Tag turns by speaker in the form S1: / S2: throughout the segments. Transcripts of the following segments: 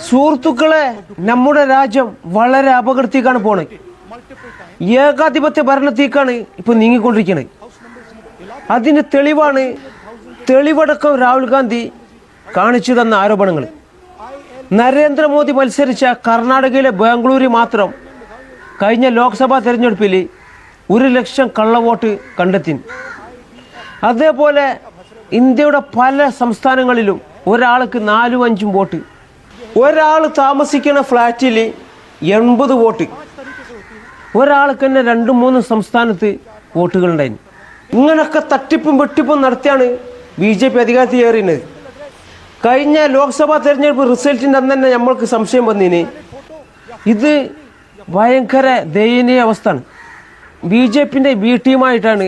S1: സുഹൃത്തുക്കളെ, നമ്മുടെ രാജ്യം വളരെ അപകടത്തേക്കാണ് പോണത്. ഏകാധിപത്യ ഭരണത്തേക്കാണ് ഇപ്പൊ നീങ്ങിക്കൊണ്ടിരിക്കുന്നത്. അതിന് തെളിവടക്കം രാഹുൽ ഗാന്ധി കാണിച്ചു തന്ന ആരോപണങ്ങൾ. നരേന്ദ്രമോദി മത്സരിച്ച കർണാടകയിലെ ബാംഗ്ലൂരിൽ മാത്രം കഴിഞ്ഞ ലോക്സഭാ തെരഞ്ഞെടുപ്പിൽ 1,00,000 കള്ളവോട്ട് കണ്ടെത്തി. അതേപോലെ ഇന്ത്യയുടെ പല സംസ്ഥാനങ്ങളിലും ഒരാൾക്ക് 4-5 വോട്ട്, ഒരാൾ താമസിക്കുന്ന ഫ്ലാറ്റിൽ 80 വോട്ട്, ഒരാൾക്ക് തന്നെ 2-3 സംസ്ഥാനത്ത് വോട്ടുകളുണ്ടായിരുന്നു. ഇങ്ങനൊക്കെ തട്ടിപ്പും വെട്ടിപ്പും നടത്തിയാണ് BJP അധികാരത്തിൽ കയറിയത്. കഴിഞ്ഞ ലോക്സഭാ തെരഞ്ഞെടുപ്പ് റിസൾട്ടിൻ്റെ അന്ന് തന്നെ നമ്മൾക്ക് സംശയം വന്നിന്. ഇത് ഭയങ്കര ദയനീയ അവസ്ഥയാണ്. BJPൻ്റെ B ടീമായിട്ടാണ്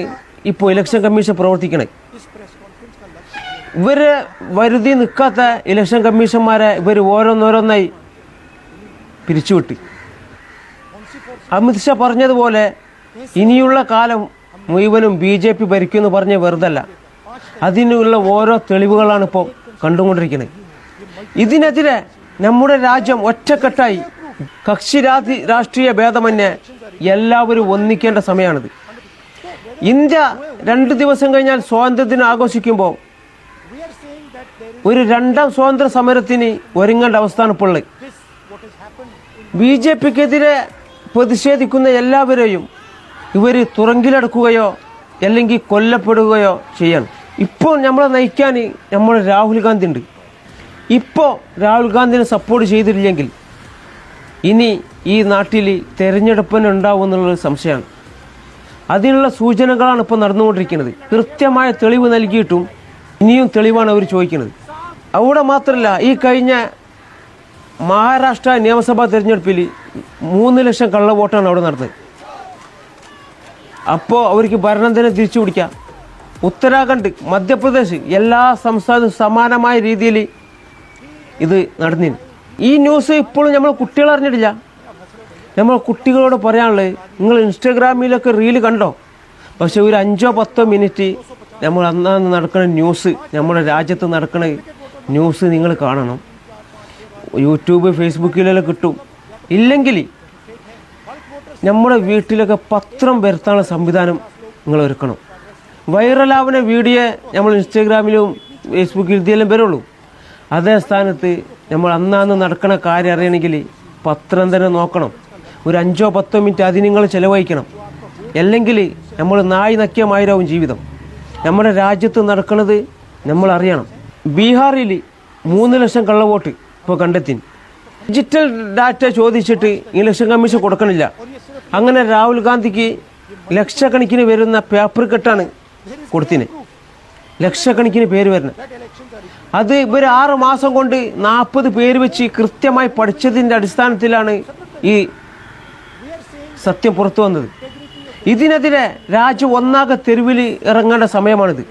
S1: ഇപ്പോൾ ഇലക്ഷൻ കമ്മീഷൻ പ്രവർത്തിക്കുന്നത്. ഇവര് വരുതി നിൽക്കാത്ത ഇലക്ഷൻ കമ്മീഷന്മാരെ ഇവർ ഓരോന്നോരോന്നായി പിരിച്ചുവിട്ട്. അമിത്ഷാ പറഞ്ഞതുപോലെ ഇനിയുള്ള കാലം മുഴുവനും BJP ഭരിക്കുമെന്ന് പറഞ്ഞ വെറുതല്ല. അതിനുള്ള ഓരോ തെളിവുകളാണ് ഇപ്പോൾ കണ്ടുകൊണ്ടിരിക്കുന്നത്. ഇതിനെതിരെ നമ്മുടെ രാജ്യം ഒറ്റക്കെട്ടായി കക്ഷി രാഷ്ട്രീയ ഭേദമന്യേ എല്ലാവരും ഒന്നിക്കേണ്ട സമയമാണിത്. ഇന്ത്യ 2 ദിവസം കഴിഞ്ഞാൽ സ്വാതന്ത്ര്യദിനം ആഘോഷിക്കുമ്പോൾ ഒരു 2ാം സ്വാതന്ത്ര്യ സമരത്തിന് ഒരുങ്ങേണ്ട അവസ്ഥയാണ് ഇപ്പോൾ ഉള്ളത്. BJPക്കെതിരെ പ്രതിഷേധിക്കുന്ന എല്ലാവരെയും ഇവർ തുറങ്കിലടക്കുകയോ അല്ലെങ്കിൽ കൊല്ലപ്പെടുകയോ ചെയ്യണം. ഇപ്പോൾ നമ്മളെ നയിക്കാൻ നമ്മുടെ രാഹുൽ ഗാന്ധി ഉണ്ട്. ഇപ്പോൾ രാഹുൽ ഗാന്ധിനെ സപ്പോർട്ട് ചെയ്തിട്ടില്ലെങ്കിൽ ഇനി ഈ നാട്ടിൽ തെരഞ്ഞെടുപ്പിന് ഉണ്ടാവും എന്നുള്ളൊരു സംശയമാണ്. അതിനുള്ള സൂചനകളാണ് ഇപ്പോൾ നടന്നുകൊണ്ടിരിക്കുന്നത്. കൃത്യമായ തെളിവ് നൽകിയിട്ടും ഇനിയും തെളിവാണ് അവർ ചോദിക്കുന്നത്. അവിടെ മാത്രമല്ല, ഈ കഴിഞ്ഞ മഹാരാഷ്ട്ര നിയമസഭാ തെരഞ്ഞെടുപ്പിൽ 3,00,000 കള്ളവോട്ടാണ് അവിടെ നടന്നത്. അപ്പോൾ അവർക്ക് ഭരണം തന്നെ തിരിച്ചു പിടിക്കാം. ഉത്തരാഖണ്ഡ്, മധ്യപ്രദേശ് എല്ലാ സംസ്ഥാനത്തും സമാനമായ രീതിയിൽ ഇത് നടന്നിന്. ഈ ന്യൂസ് ഇപ്പോഴും നമ്മൾ കുട്ടികൾ അറിഞ്ഞിട്ടില്ല. നമ്മൾ കുട്ടികളോട് പറയാനുള്ളത്, നിങ്ങൾ ഇൻസ്റ്റാഗ്രാമിലൊക്കെ റീല് കണ്ടോ? പക്ഷെ ഒരു 5-10 മിനിറ്റ് നമ്മൾ അന്നാന്ന് നടക്കുന്ന ന്യൂസ്, നമ്മുടെ രാജ്യത്ത് നടക്കുന്ന ന്യൂസ് നിങ്ങൾ കാണണം. യൂട്യൂബ്, ഫേസ്ബുക്കിലെല്ലാം കിട്ടും. ഇല്ലെങ്കിൽ നമ്മുടെ വീട്ടിലൊക്കെ പത്രം വരുത്താനുള്ള സംവിധാനം നിങ്ങൾ ഒരുക്കണം. വൈറലാവുന്ന വീഡിയോ നമ്മൾ ഇൻസ്റ്റാഗ്രാമിലും ഫേസ്ബുക്കിലും ഇതിലെല്ലാം വരുള്ളൂ. അതേ സ്ഥാനത്ത് നമ്മൾ അന്നാന്ന് നടക്കുന്ന കാര്യം അറിയണമെങ്കിൽ പത്രം തന്നെ നോക്കണം. ഒരു 5-10 മിനിറ്റ് അതിന് നിങ്ങൾ ചിലവഴിക്കണം. അല്ലെങ്കിൽ നമ്മൾ നായി നക്കിയ മാതിരാവും ജീവിതം. നമ്മുടെ രാജ്യത്ത് നടക്കുന്നത് നമ്മൾ അറിയണം. ബീഹാറിൽ 3,00,000 കള്ളവോട്ട് ഇപ്പോൾ കണ്ടെത്തി. ഡിജിറ്റൽ ഡാറ്റ ചോദിച്ചിട്ട് ഇലക്ഷൻ കമ്മീഷൻ കൊടുക്കണില്ല. അങ്ങനെ രാഹുൽ ഗാന്ധിക്ക് ലക്ഷക്കണക്കിന് വരുന്ന പേപ്പർ കെട്ടാണ് കൊടുത്തിന്. ലക്ഷക്കണക്കിന് പേര് വരുന്നത്. അത് ഇവർ 6 മാസം കൊണ്ട് 40 പേര് വെച്ച് കൃത്യമായി പഠിച്ചതിൻ്റെ അടിസ്ഥാനത്തിലാണ് ഈ സത്യം പുറത്തു വന്നത്. ഇതിനെതിരെ രാജ്യം ഒന്നാകെ തെരുവിൽ ഇറങ്ങേണ്ട സമയമാണിത്.